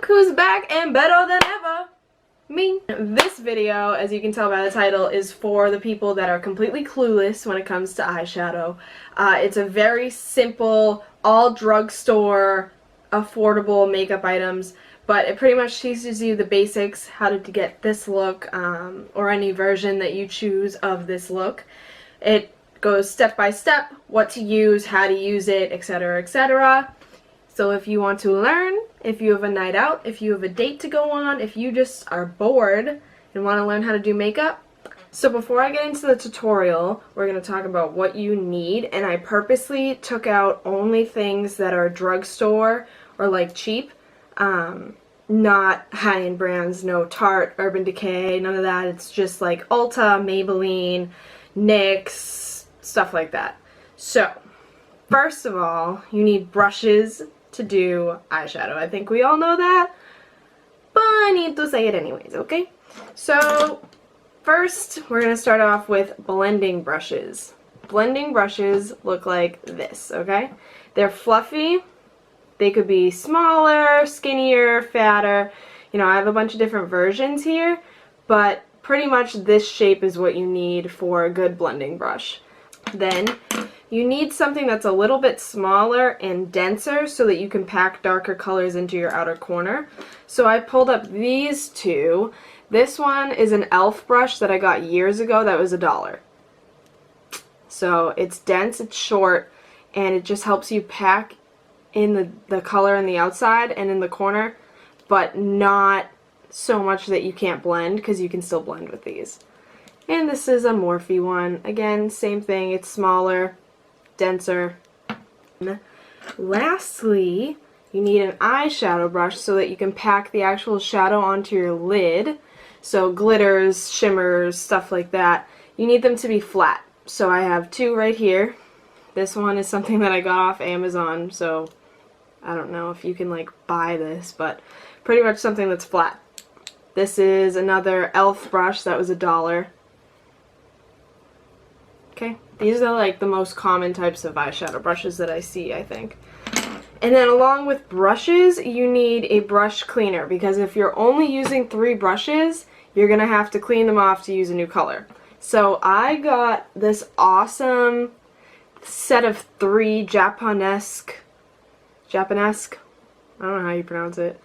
who's back and better than ever. Me. This video, as you can tell by the title, is for the people that are completely clueless when it comes to eyeshadow. It's a very simple, all drugstore, affordable makeup items, but it pretty much teaches you the basics, how to get this look, or any version that you choose of this look. It goes step by step, what to use, how to use it, etc., etc. So if you want to learn, if you have a night out, if you have a date to go on, if you just are bored and want to learn how to do makeup. So before I get into the tutorial, we're going to talk about what you need, and I purposely took out only things that are drugstore or like cheap, not high-end brands, no Tarte, Urban Decay, none of that. It's just like ULTA, Maybelline, NYX, stuff like that. So first of all, you need brushes to do eyeshadow. I think we all know that, but I need to say it anyways, okay? So first, we're going to start off with blending brushes. Blending brushes look like this, okay? They're fluffy. They could be smaller, skinnier, fatter. You know, I have a bunch of different versions here, but pretty much this shape is what you need for a good blending brush. Then you need something that's a little bit smaller and denser so that you can pack darker colors into your outer corner. So I pulled up these two. This one is an e.l.f. brush that I got years ago that was $1. So it's dense, it's short, and it just helps you pack in the color on the outside and in the corner, but not so much that you can't blend, because you can still blend with these. And this is a Morphe one. Again, same thing, it's smaller, denser. Lastly, you need an eyeshadow brush so that you can pack the actual shadow onto your lid. So glitters, shimmers, stuff like that. You need them to be flat. So I have two right here. This one is something that I got off Amazon, so I don't know if you can like buy this, but pretty much something that's flat. This is another e.l.f. brush that was $1. Okay, these are like the most common types of eyeshadow brushes that I see, I think. And then along with brushes, you need a brush cleaner, because if you're only using 3 brushes, you're going to have to clean them off to use a new color. So I got this awesome set of 3 Japonesque, I don't know how you pronounce it,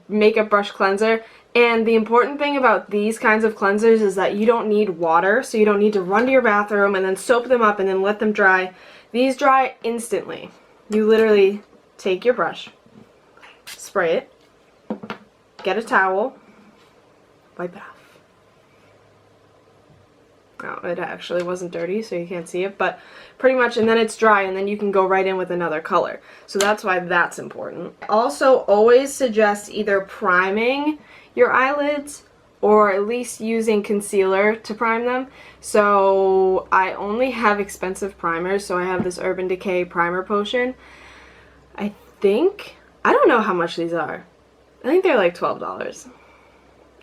makeup brush cleanser. And the important thing about these kinds of cleansers is that you don't need water, so you don't need to run to your bathroom and then soap them up and then let them dry. These dry instantly. You literally take your brush, spray it, get a towel, wipe it off. Oh, it actually wasn't dirty, so you can't see it, but pretty much, and then it's dry, and then you can go right in with another color. So that's why that's important. Also, always suggest either priming your eyelids or at least using concealer to prime them. So I only have expensive primers, so I have this Urban Decay primer potion. I don't know how much these are. I think they're like $12.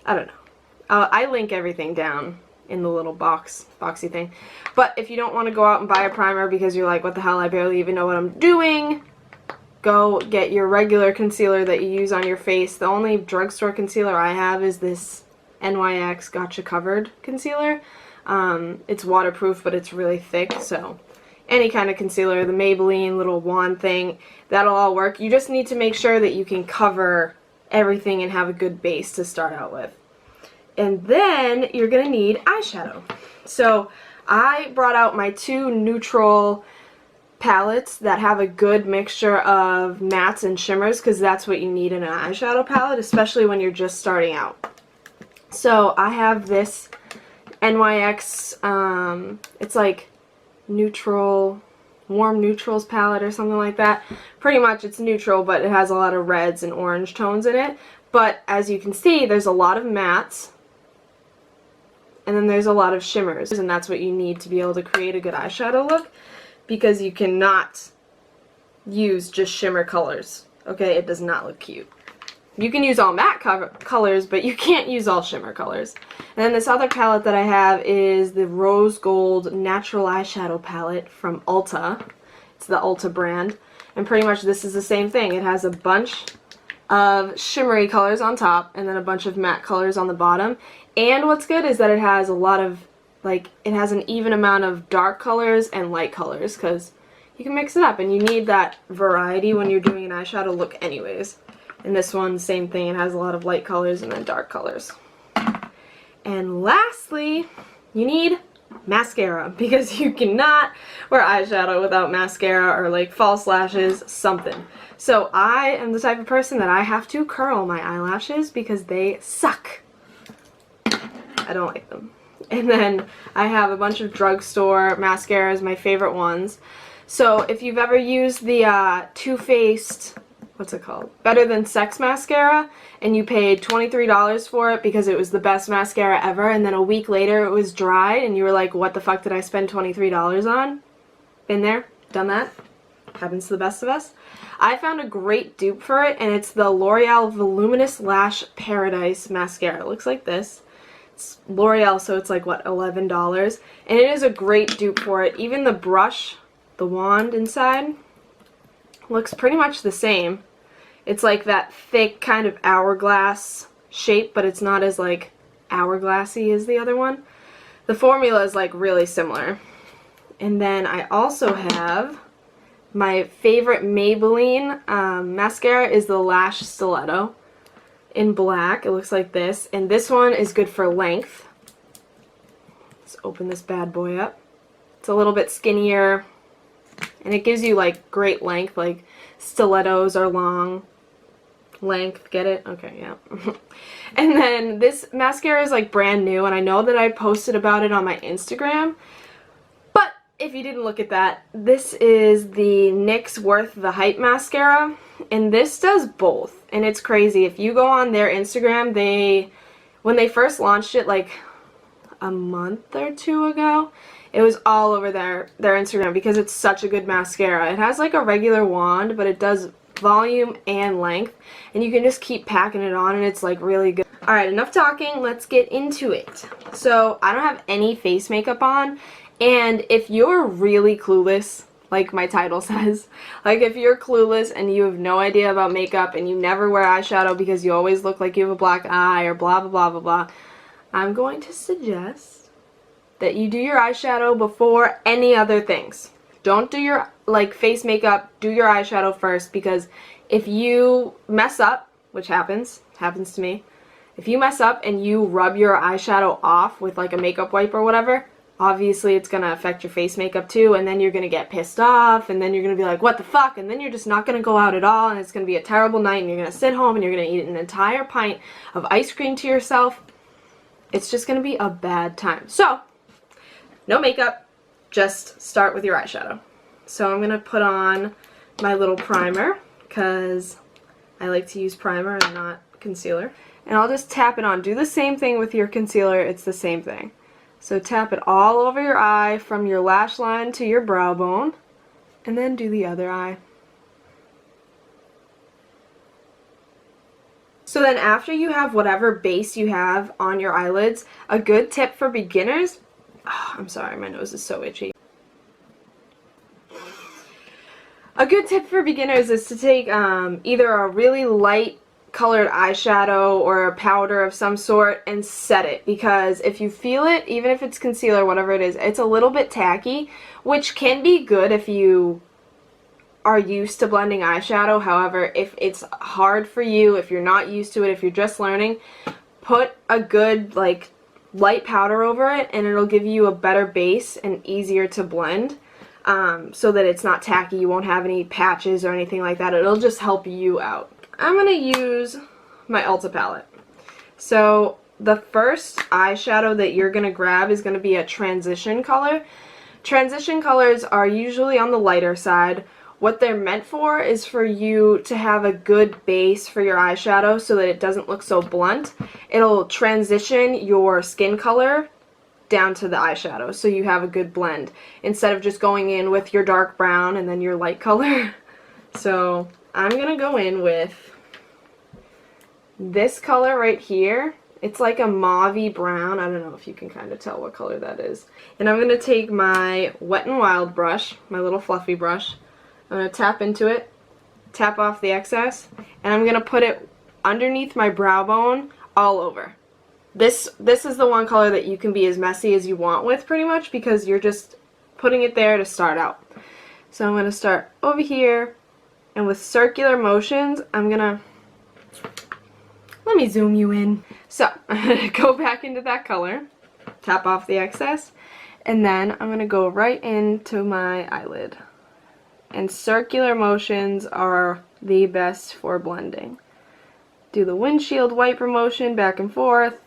I don't know. I link everything down in the little boxy thing. But if you don't want to go out and buy a primer because you're like, what the hell, I barely even know what I'm doing, go get your regular concealer that you use on your face. The only drugstore concealer I have is this NYX Gotcha Covered concealer. It's waterproof, but it's really thick, so any kind of concealer, the Maybelline little wand thing, that'll all work. You just need to make sure that you can cover everything and have a good base to start out with. And then you're going to need eyeshadow. So I brought out my 2 neutral palettes that have a good mixture of mattes and shimmers, because that's what you need in an eyeshadow palette, especially when you're just starting out. So I have this NYX, it's like neutral, warm neutrals palette or something like that. Pretty much it's neutral, but it has a lot of reds and orange tones in it. But as you can see, there's a lot of mattes, and then there's a lot of shimmers, and that's what you need to be able to create a good eyeshadow look, because you cannot use just shimmer colors, okay? It does not look cute. You can use all matte colors, but you can't use all shimmer colors. And then this other palette that I have is the Rose Gold Natural Eyeshadow Palette from ULTA. It's the ULTA brand. And pretty much this is the same thing. It has a bunch of shimmery colors on top and then a bunch of matte colors on the bottom. And what's good is that it has a lot of, like, it has an even amount of dark colors and light colors, because you can mix it up and you need that variety when you're doing an eyeshadow look anyways. And this one, same thing, it has a lot of light colors and then dark colors. And lastly, you need mascara, because you cannot wear eyeshadow without mascara or like false lashes, something. So I am the type of person that I have to curl my eyelashes because they suck. I don't like them. And then I have a bunch of drugstore mascaras, my favorite ones. So if you've ever used the Too Faced, what's it called? Better Than Sex mascara, and you paid $23 for it because it was the best mascara ever, and then a week later it was dried and you were like, what the fuck did I spend $23 on? Been there, done that. Happens to the best of us. I found a great dupe for it, and it's the L'Oreal Voluminous Lash Paradise mascara. It looks like this. It's L'Oreal, so it's like, what, $11? And it is a great dupe for it. Even the brush, the wand inside, looks pretty much the same. It's like that thick kind of hourglass shape, but it's not as like hourglassy as the other one. The formula is like really similar. And then I also have my favorite Maybelline mascara is the Lash Stiletto in black. It looks like this. And this one is good for length. Let's open this bad boy up. It's a little bit skinnier. And it gives you like great length, like stilettos are long length, get it? Okay, yeah. And then this mascara is like brand new, and I know that I posted about it on my Instagram, but if you didn't look at that, this is the NYX Worth the Hype mascara, and this does both, and it's crazy. If you go on their Instagram, when they first launched it like a month or two ago, it was all over their Instagram because it's such a good mascara. It has like a regular wand, but it does volume and length, and you can just keep packing it on, and it's like really good. Alright, enough talking, let's get into it. So I don't have any face makeup on, and if you're really clueless, like my title says, like if you're clueless and you have no idea about makeup and you never wear eyeshadow because you always look like you have a black eye or blah blah blah blah blah, I'm going to suggest that you do your eyeshadow before any other things. Don't do your like face makeup, do your eyeshadow first, because if you mess up, which happens to me, if you mess up and you rub your eyeshadow off with like a makeup wipe or whatever, obviously it's going to affect your face makeup too, and then you're going to get pissed off, and then you're going to be like, what the fuck, and then you're just not going to go out at all, and it's going to be a terrible night, and you're going to sit home and you're going to eat an entire pint of ice cream to yourself. It's just going to be a bad time. So, no makeup, just start with your eyeshadow. So I'm going to put on my little primer, because I like to use primer and not concealer. And I'll just tap it on. Do the same thing with your concealer, it's the same thing. So tap it all over your eye from your lash line to your brow bone, and then do the other eye. So then after you have whatever base you have on your eyelids, a good tip for beginners, I'm sorry, my nose is so itchy. A good tip for beginners is to take either a really light colored eyeshadow or a powder of some sort and set it, because if you feel it, even if it's concealer, whatever it is, it's a little bit tacky, which can be good if you are used to blending eyeshadow. However, if it's hard for you, if you're not used to it, if you're just learning, put a good like light powder over it and it'll give you a better base and easier to blend. So that it's not tacky, you won't have any patches or anything like that. It'll just help you out. I'm going to use my ULTA palette. So the first eyeshadow that you're going to grab is going to be a transition color. Transition colors are usually on the lighter side. What they're meant for is for you to have a good base for your eyeshadow so that it doesn't look so blunt. It'll transition your skin color down to the eyeshadow so you have a good blend instead of just going in with your dark brown and then your light color. So I'm gonna go in with this color right here. It's like a mauve-y brown. I don't know if you can kind of tell what color that is. And I'm gonna take my Wet n Wild brush, my little fluffy brush. I'm gonna tap into it tap off the excess, and I'm going to put it underneath my brow bone all over. This is the one color that you can be as messy as you want with pretty much, because you're just putting it there to start out. So I'm going to start over here, and with circular motions, I'm going to, let me zoom you in. So I'm going to go back into that color, tap off the excess, and then I'm going to go right into my eyelid. And circular motions are the best for blending. Do the windshield wiper motion back and forth,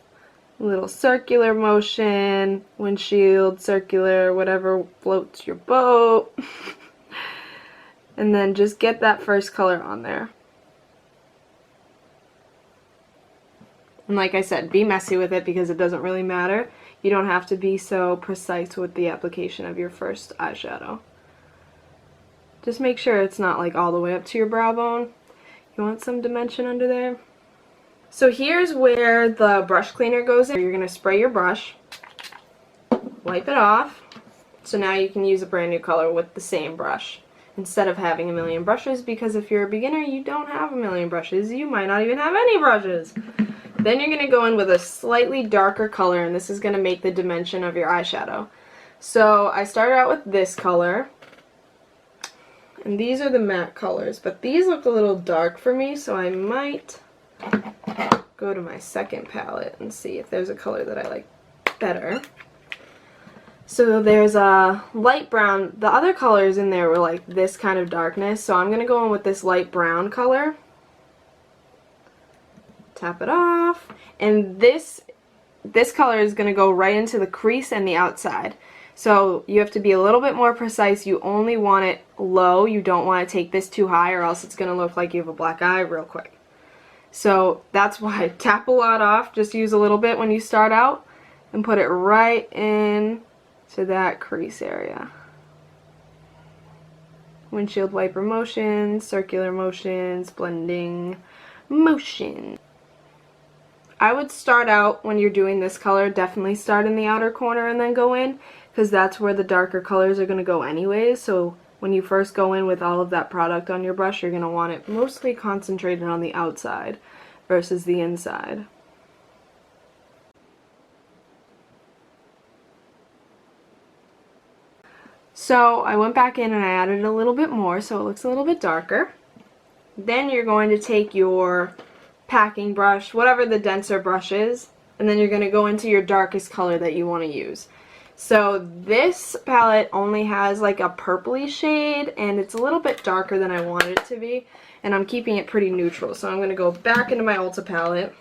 little circular motion, windshield, circular, whatever floats your boat. And then just get that first color on there. And like I said, be messy with it because it doesn't really matter. You don't have to be so precise with the application of your first eyeshadow. Just make sure it's not like all the way up to your brow bone. You want some dimension under there. So here's where the brush cleaner goes in. You're going to spray your brush, wipe it off, so now you can use a brand new color with the same brush instead of having a million brushes, because if you're a beginner you don't have a million brushes, you might not even have any brushes. Then you're going to go in with a slightly darker color, and this is going to make the dimension of your eyeshadow. So I started out with this color, and these are the matte colors, but these look a little dark for me, so I might go to my second palette and see if there's a color that I like better. So there's a light brown. The other colors in there were like this kind of darkness, so I'm going to go in with this light brown color. Tap it off, and this color is going to go right into the crease and the outside. So you have to be a little bit more precise. You only want it low. You don't want to take this too high, or else it's going to look like you have a black eye real quick. So that's why I tap a lot off. Just use a little bit when you start out and put it right in to that crease area. Windshield wiper motions, circular motions, blending motion. I would start out when you're doing this color, definitely start in the outer corner and then go in, because that's where the darker colors are going to go anyways. So when you first go in with all of that product on your brush, you're going to want it mostly concentrated on the outside versus the inside. So I went back in and I added a little bit more so it looks a little bit darker. Then you're going to take your packing brush, whatever the denser brush is, and then you're going to go into your darkest color that you want to use. So this palette only has like a purpley shade, and it's a little bit darker than I wanted it to be, and I'm keeping it pretty neutral. So I'm going to go back into my Ulta palette,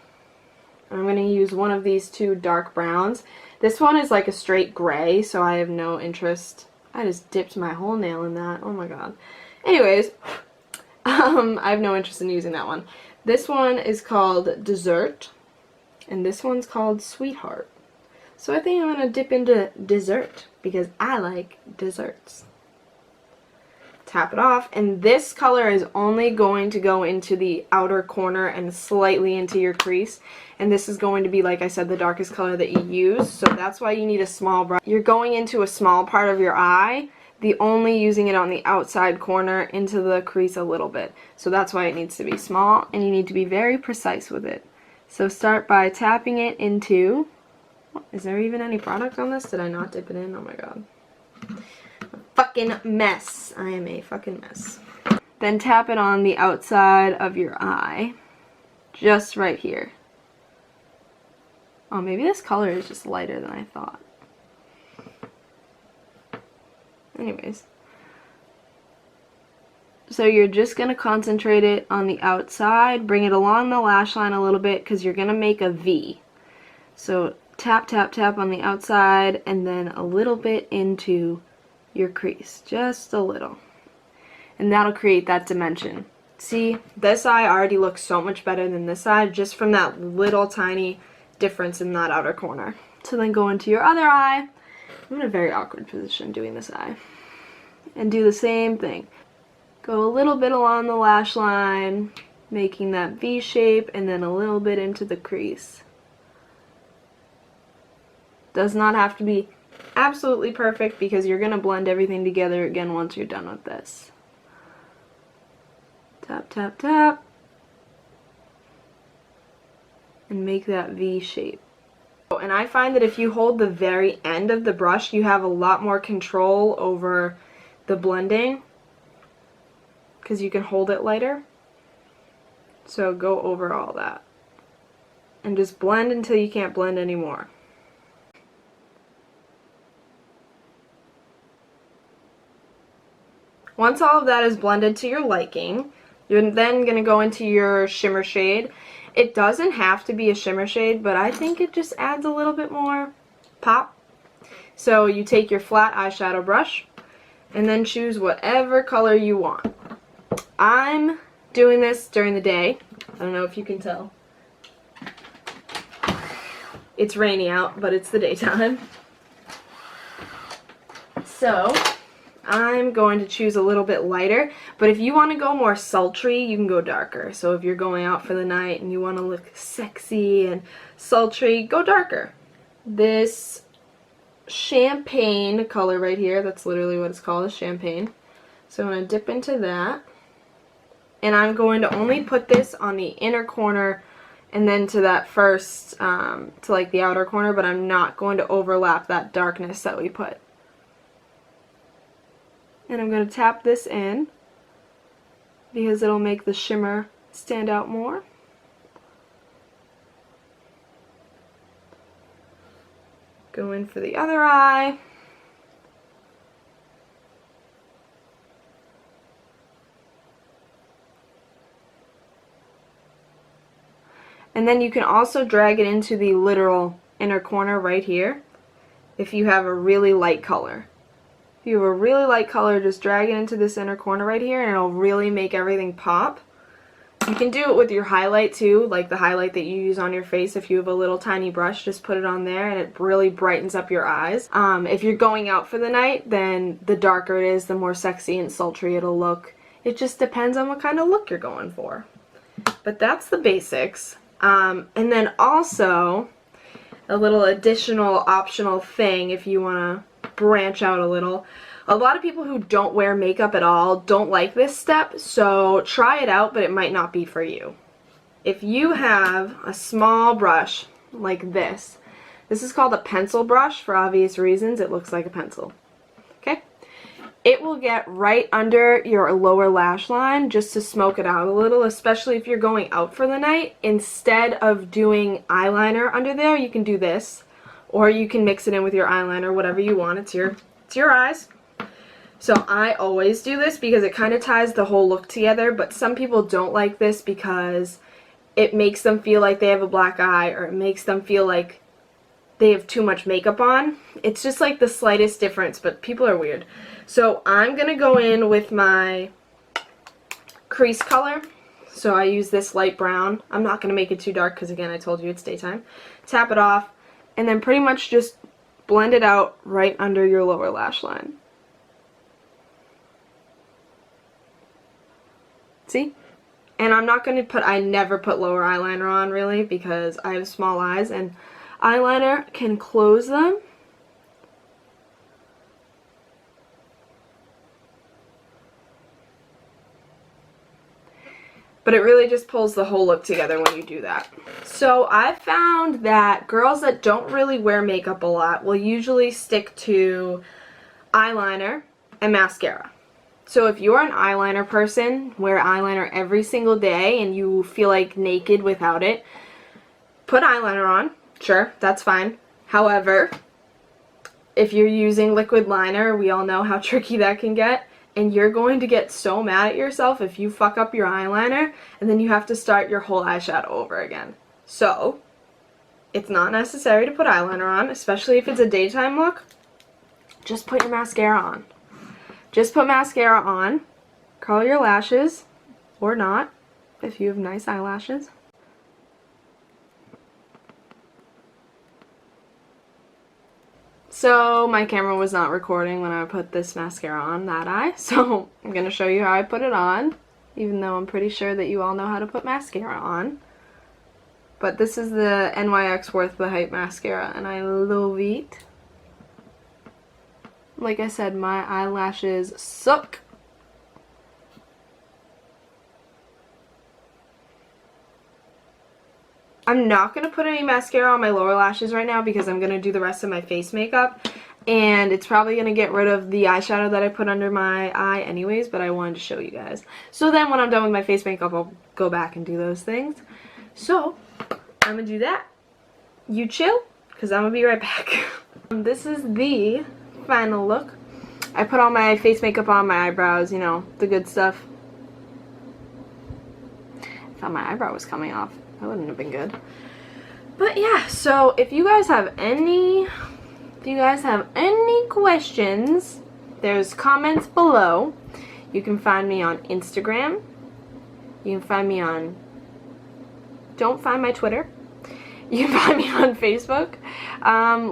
and I'm going to use one of these two dark browns. This one is like a straight gray, so I have no interest. I just dipped my whole nail in that. Oh my god. Anyways, I have no interest in using that one. This one is called Dessert, and this one's called Sweetheart. So I think I'm going to dip into dessert because I like desserts. Tap it off, and this color is only going to go into the outer corner and slightly into your crease. And this is going to be, like I said, the darkest color that you use. So that's why you need a small brush. You're going into a small part of your eye, only using it on the outside corner into the crease a little bit. So that's why it needs to be small, and you need to be very precise with it. So start by tapping it into... Is there even any product on this? Did I not dip it in? Oh my god. A fucking mess. I am a fucking mess. Then tap it on the outside of your eye. Just right here. Oh, maybe this color is just lighter than I thought. Anyways. So you're just going to concentrate it on the outside. Bring it along the lash line a little bit because you're going to make a V. So tap, tap, tap on the outside, and then a little bit into your crease. Just a little. And that'll create that dimension. See, this eye already looks so much better than this side just from that little tiny difference in that outer corner. So then go into your other eye. I'm in a very awkward position doing this eye. And do the same thing. Go a little bit along the lash line, making that V shape, and then a little bit into the crease. Does not have to be absolutely perfect because you're going to blend everything together again once you're done with this. Tap, tap, tap. And make that V shape. And I find that if you hold the very end of the brush, you have a lot more control over the blending because you can hold it lighter. So go over all that and just blend until you can't blend anymore. Once all of that is blended to your liking, you're then going to go into your shimmer shade. It doesn't have to be a shimmer shade, but I think it just adds a little bit more pop. So you take your flat eyeshadow brush and then choose whatever color you want. I'm doing this during the day. I don't know if you can tell. It's rainy out, but it's the daytime. So I'm going to choose a little bit lighter, but if you want to go more sultry, you can go darker. So if you're going out for the night and you want to look sexy and sultry, go darker. This champagne color right here, that's literally what it's called, is champagne. So I'm going to dip into that, and I'm going to only put this on the inner corner and then to that first, to like the outer corner, but I'm not going to overlap that darkness that we put. And I'm going to tap this in because it'll make the shimmer stand out more. Go in for the other eye. And then you can also drag it into the literal inner corner right here if you have a really light color. If you have a really light color, just drag it into this inner corner right here and it'll really make everything pop. You can do it with your highlight too, like the highlight that you use on your face. If you have a little tiny brush, just put it on there and it really brightens up your eyes. If you're going out for the night, then the darker it is, the more sexy and sultry it'll look. It just depends on what kind of look you're going for. But that's the basics. And then also, a little additional optional thing if you want to branch out a little. A lot of people who don't wear makeup at all don't like this step, so try it out, but it might not be for you. If you have a small brush like this is called a pencil brush for obvious reasons. It looks like a pencil. Okay? It will get right under your lower lash line just to smoke it out a little, especially if you're going out for the night. Instead of doing eyeliner under there, you can do this, or you can mix it in with your eyeliner, whatever you want. It's your eyes. So I always do this because it kind of ties the whole look together, but some people don't like this because it makes them feel like they have a black eye, or it makes them feel like they have too much makeup on. It's just like the slightest difference, but people are weird. So I'm going to go in with my crease color. So I use this light brown. I'm not going to make it too dark because, again, I told you it's daytime. Tap it off, and then pretty much just blend it out right under your lower lash line. See? And I'm not going to put, I never put lower eyeliner on really because I have small eyes and eyeliner can close them. But it really just pulls the whole look together when you do that. So I found that girls that don't really wear makeup a lot will usually stick to eyeliner and mascara. So if you're an eyeliner person, wear eyeliner every single day and you feel like naked without it, put eyeliner on. Sure, that's fine. However, if you're using liquid liner, we all know how tricky that can get. And you're going to get so mad at yourself if you fuck up your eyeliner and then you have to start your whole eyeshadow over again. So, it's not necessary to put eyeliner on, especially if it's a daytime look. Just put your mascara on. Just put mascara on, curl your lashes, or not, if you have nice eyelashes. So my camera was not recording when I put this mascara on that eye, so I'm going to show you how I put it on, even though I'm pretty sure that you all know how to put mascara on. But this is the NYX Worth the Hype mascara, and I love it. Like I said, my eyelashes suck. I'm not going to put any mascara on my lower lashes right now because I'm going to do the rest of my face makeup. And it's probably going to get rid of the eyeshadow that I put under my eye anyways, but I wanted to show you guys. So then when I'm done with my face makeup, I'll go back and do those things. So, I'm going to do that. You chill, because I'm going to be right back. This is the final look. I put all my face makeup on, my eyebrows, you know, the good stuff. I thought my eyebrow was coming off. That wouldn't have been good. But yeah, so if you guys have any questions, there's comments below. You can find me on Instagram. You can find me on, don't find my Twitter. You can find me on Facebook.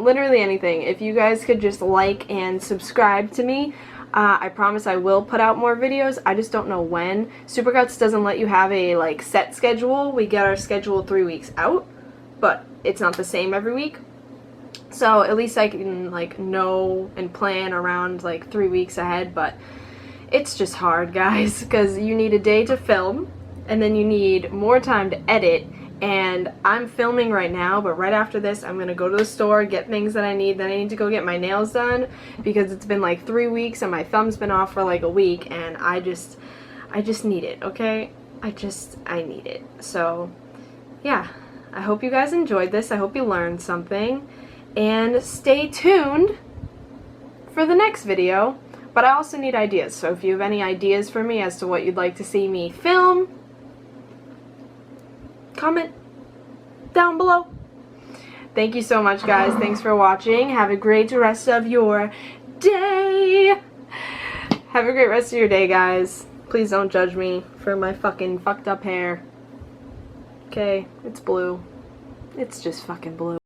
Literally anything. If you guys could just like and subscribe to me, I promise I will put out more videos. I just don't know when. Supercuts doesn't let you have a like set schedule. We get our schedule 3 weeks out, but it's not the same every week. So at least I can like know and plan around like 3 weeks ahead, but it's just hard, guys, because you need a day to film and then you need more time to edit. And I'm filming right now, but right after this I'm gonna go to the store, get things that I need. Then I need to go get my nails done because it's been like 3 weeks and my thumb's been off for like a week, and I just need it, okay? I need it. So yeah, I hope you guys enjoyed this. I hope you learned something, and stay tuned for the next video. But I also need ideas, so if you have any ideas for me as to what you'd like to see me film, comment down below. Thank you so much, guys. Thanks for watching. Have a great rest of your day. Have a great rest of your day, guys. Please don't judge me for my fucking fucked up hair. Okay, it's blue. It's just fucking blue.